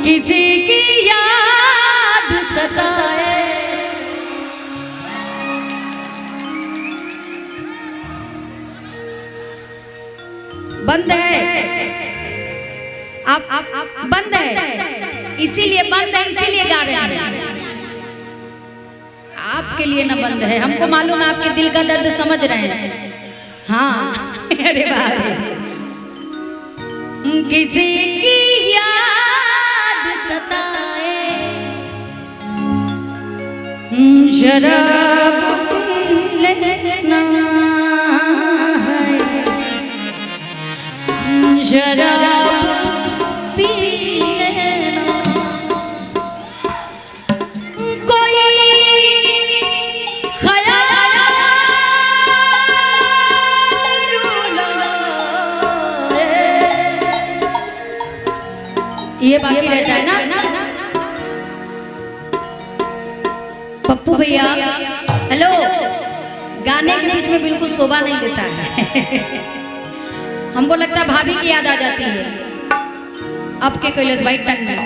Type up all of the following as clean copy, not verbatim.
किसी की याद सताए। बंद है, आप बंद है, इसीलिए बंद है, इसीलिए गा रहे हैं। आपके लिए ना बंद है, हमको मालूम है आपके दिल का दर्द समझ रहे हैं। हाँ अरे बात किसी की याद सताए, शराब लेना है, शराब पी लेना, कोई ख्याल ये बाकी रहता है ना। पप्पू भैया हेलो, गाने के बीच में बिल्कुल शोभा नहीं देता है। हमको लगता है भाभी की याद आ जाती है। अब के कैलाश भाई टंग में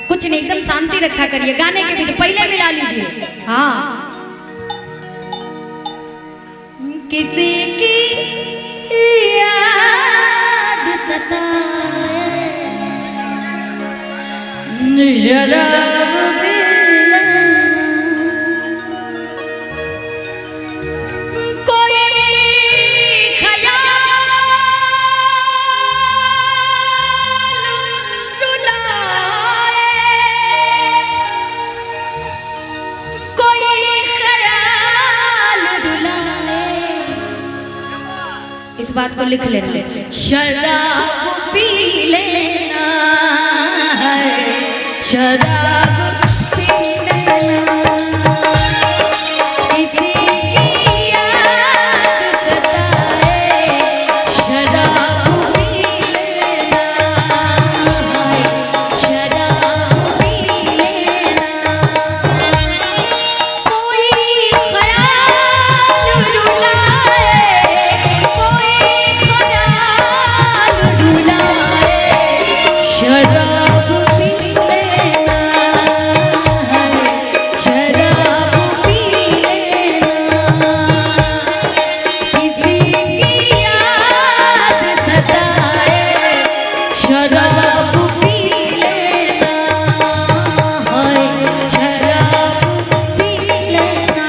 कुछ नहीं, एकदम शांति रखा करिए गाने के बीच, पहले मिला लीजिए। हाँ किसी की याद सताए, शराब इस बात को लिख लेना, शराब पी लेना, शराब पी लेना, किसी की याद सताए, शराब पी लेना, शराब पी लेना, कोई ख्याल रुलाए, शराब पी लेना, शराब पी लेना, किसी की याद सताए, शराब पी लेना, शराब पी लेना।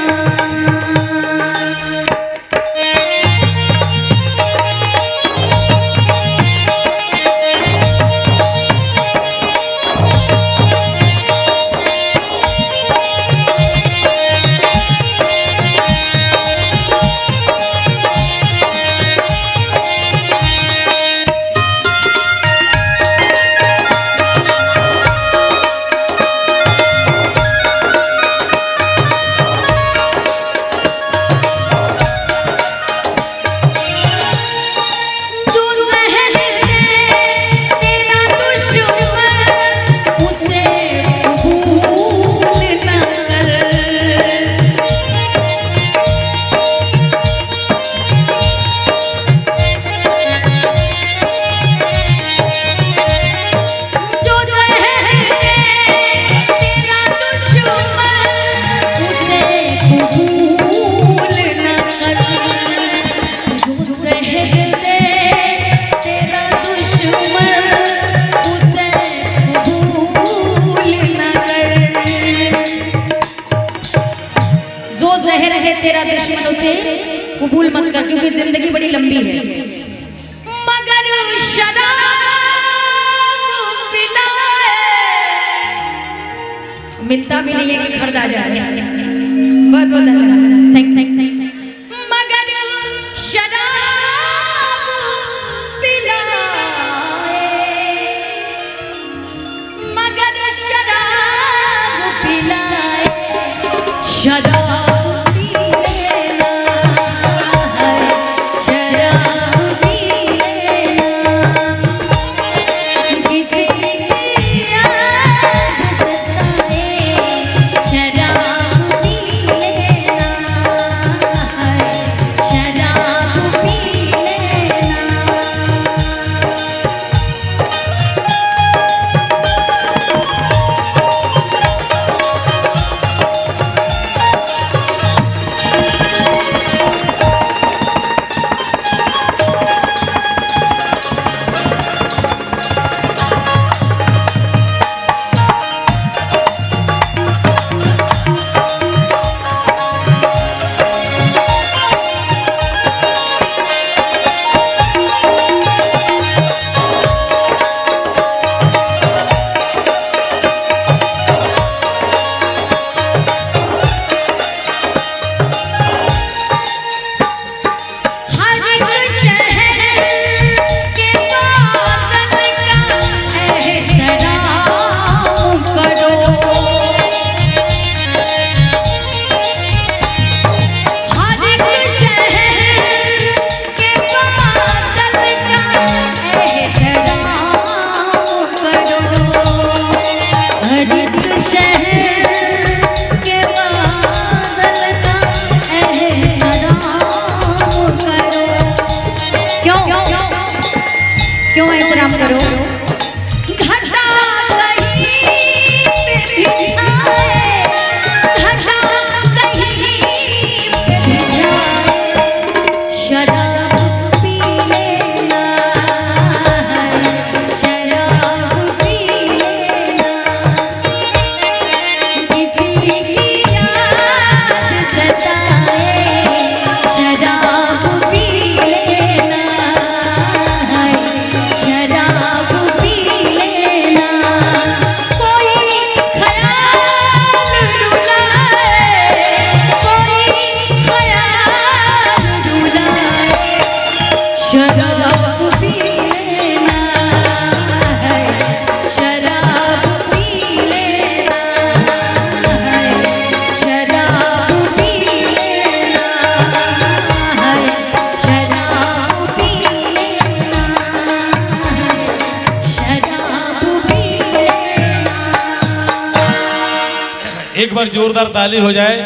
तेरा दुश्मन उसे कबूल मत कर, क्योंकि जिंदगी बड़ी लंबी है। मगर शराब पिलाए, मिलता भी नहीं है कि खरीदा जाए। बहुत बहुत धन्यवाद, थैंक। मगर शराब पिलाए, मगर शराब पिलाए, शराब एक बार जोरदार ताली हो जाए